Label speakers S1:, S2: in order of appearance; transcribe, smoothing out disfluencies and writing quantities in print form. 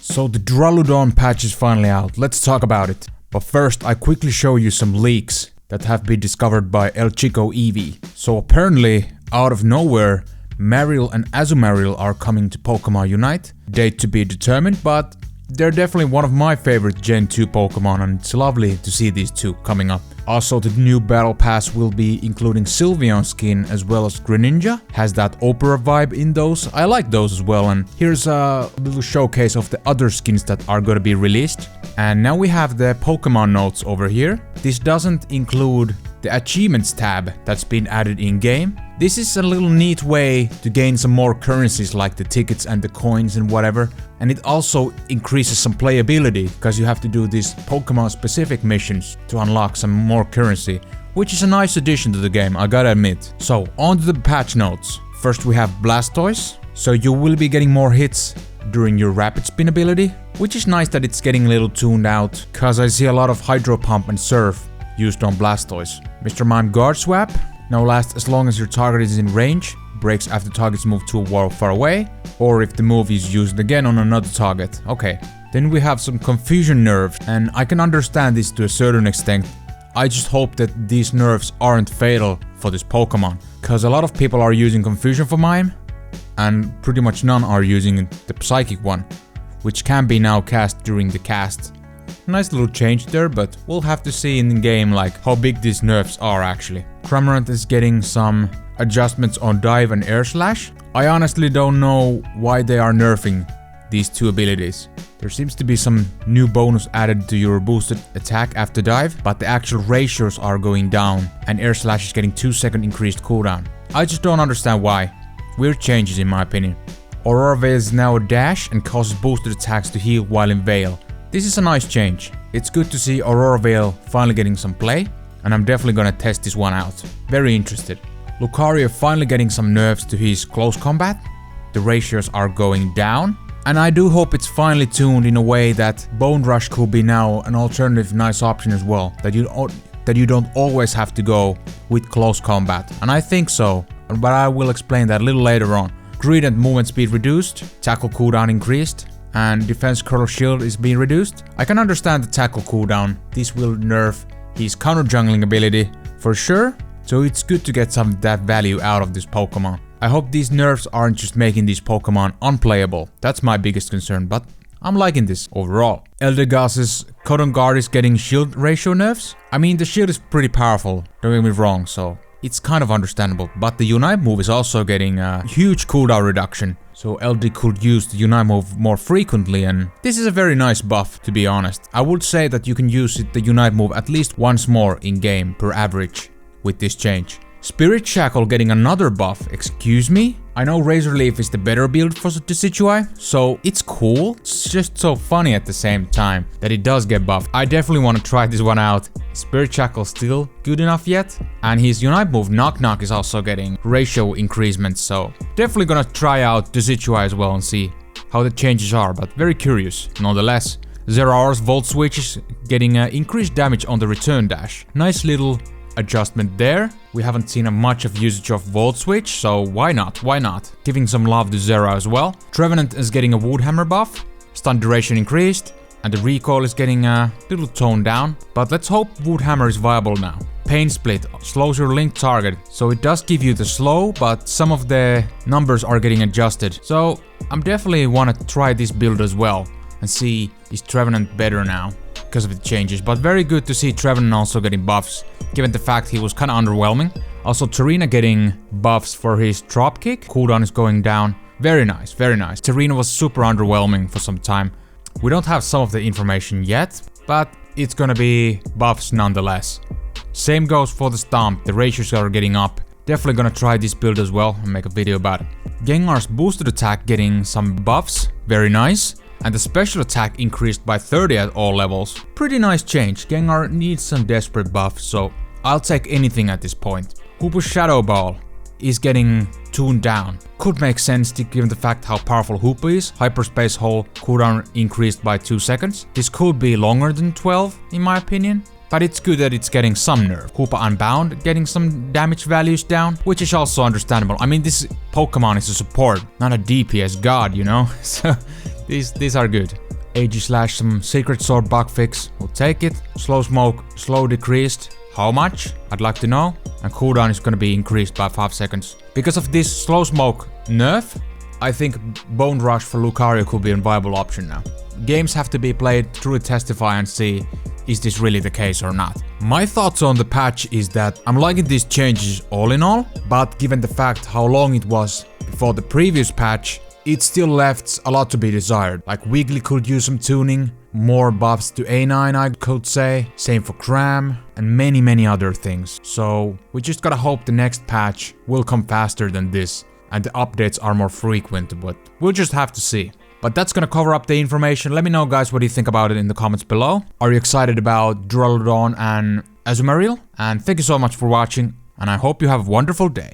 S1: So the Duraludon patch is finally out, let's talk about it. But first I quickly show you some leaks that have been discovered by El Chico Eevee. So apparently, out of nowhere, Marill and Azumarill are coming to Pokemon Unite. Date to be determined, but they're definitely one of my favorite Gen 2 Pokemon and it's lovely to see these two coming up. Also, the new Battle Pass will be including Sylveon skin as well as Greninja. Has that Opera vibe in those. I like those as well, and here's a little showcase of the other skins that are gonna be released. And now we have the Pokemon notes over here. This doesn't include the achievements tab that's been added in-game. This is a little neat way to gain some more currencies like the tickets and the coins and whatever. And it also increases some playability because you have to do these Pokemon specific missions to unlock some more currency, which is a nice addition to the game, I gotta admit. So on to the patch notes. First we have Blastoise. So you will be getting more hits during your rapid spin ability, which is nice that it's getting a little tuned out because I see a lot of Hydro Pump and Surf used on Blastoise. Mr. Mime Guard Swap. Now lasts as long as your target is in range, breaks after targets move to a wall far away, or if the move is used again on another target. Okay. Then we have some confusion nerfs, and I can understand this to a certain extent. I just hope that these nerfs aren't fatal for this Pokemon, cause a lot of people are using confusion for Mime, and pretty much none are using the Psychic one, which can be now cast during the cast. Nice little change there, but we'll have to see in the game like how big these nerfs are actually. Trevenant is getting some adjustments on Dive and Air Slash. I honestly don't know why they are nerfing these two abilities. There seems to be some new bonus added to your boosted attack after Dive, but the actual ratios are going down and Air Slash is getting 2-second increased cooldown. I just don't understand why. Weird changes in my opinion. Aurora Veil is now a dash and causes boosted attacks to heal while in Veil. This is a nice change. It's good to see Aurora Veil finally getting some play, and I'm definitely gonna test this one out. Very interested. Lucario finally getting some nerfs to his close combat. The ratios are going down, and I do hope it's finally tuned in a way that Bone Rush could be now an alternative nice option as well. That you don't always have to go with close combat, and I think so, but I will explain that a little later on. Greed and movement speed reduced, tackle cooldown increased, and defense curl shield is being reduced. I can understand the tackle cooldown. This will nerf his counter jungling ability for sure, so it's good to get some of that value out of this Pokemon. I hope these nerfs aren't just making these Pokemon unplayable. That's my biggest concern, but I'm liking this overall. Eldegoss's Cotton Guard is getting shield ratio nerfs. I mean, the shield is pretty powerful, don't get me wrong, so it's kind of understandable, but the Unite move is also getting a huge cooldown reduction. So LD could use the Unite move more frequently, and this is a very nice buff, to be honest. I would say that you can use the Unite move at least once more in game per average with this change. Spirit Shackle getting another buff, excuse me? I know Razor Leaf is the better build for the Decidueye, so it's cool. It's just so funny at the same time that it does get buffed. I definitely want to try this one out. Spirit Shackle still good enough yet? And his Unite move Knock Knock is also getting ratio increasements, so definitely gonna try out Decidueye as well and see how the changes are, but very curious nonetheless. Zeraor's Volt Switch is getting increased damage on the return dash. Nice little adjustment there. We haven't seen much of usage of Volt Switch, so why not? Why not? Giving some love to Zera as well. Trevenant is getting a Wood Hammer buff. Stun duration increased, and the recoil is getting a little toned down. But let's hope Wood Hammer is viable now. Pain Split slows your linked target, so it does give you the slow, but some of the numbers are getting adjusted. So I'm definitely want to try this build as well and see is Trevenant better now because of the changes. But very good to see Trevenant also getting buffs, given the fact he was kind of underwhelming. Also Tarina getting buffs for his drop kick. Cooldown is going down. Very nice, very nice. Tarina was super underwhelming for some time. We don't have some of the information yet, but it's gonna be buffs nonetheless. Same goes for the Stomp. The ratios are getting up. Definitely gonna try this build as well and make a video about it. Gengar's boosted attack getting some buffs. Very nice. And the special attack increased by 30 at all levels. Pretty nice change. Gengar needs some desperate buffs, so I'll take anything at this point. Hoopa's Shadow Ball is getting tuned down. Could make sense given the fact how powerful Hoopa is. Hyperspace Hole cooldown increased by 2 seconds. This could be longer than 12 in my opinion. but it's good that it's getting some nerf. Hoopa Unbound getting some damage values down, which is also understandable. I mean, this Pokemon is a support, not a DPS god, you know? So these are good. AG/, some Secret Sword bug fix, we'll take it. Slow Smoke, slow decreased. How much? I'd like to know. And cooldown is gonna be increased by 5 seconds. Because of this Slow Smoke nerf, I think Bone Rush for Lucario could be a viable option now. Games have to be played, truly testify and see, is this really the case or not? My thoughts on the patch is that I'm liking these changes all in all, but given the fact how long it was before the previous patch, it still left a lot to be desired. Like Wiggly could use some tuning, more buffs to A9 I could say, same for Cram, and many other things. So we just gotta hope the next patch will come faster than this, and the updates are more frequent, but we'll just have to see. But that's gonna cover up the information. Let me know, guys, what do you think about it in the comments below. Are you excited about Duraludon and Azumarill? And thank you so much for watching, and I hope you have a wonderful day.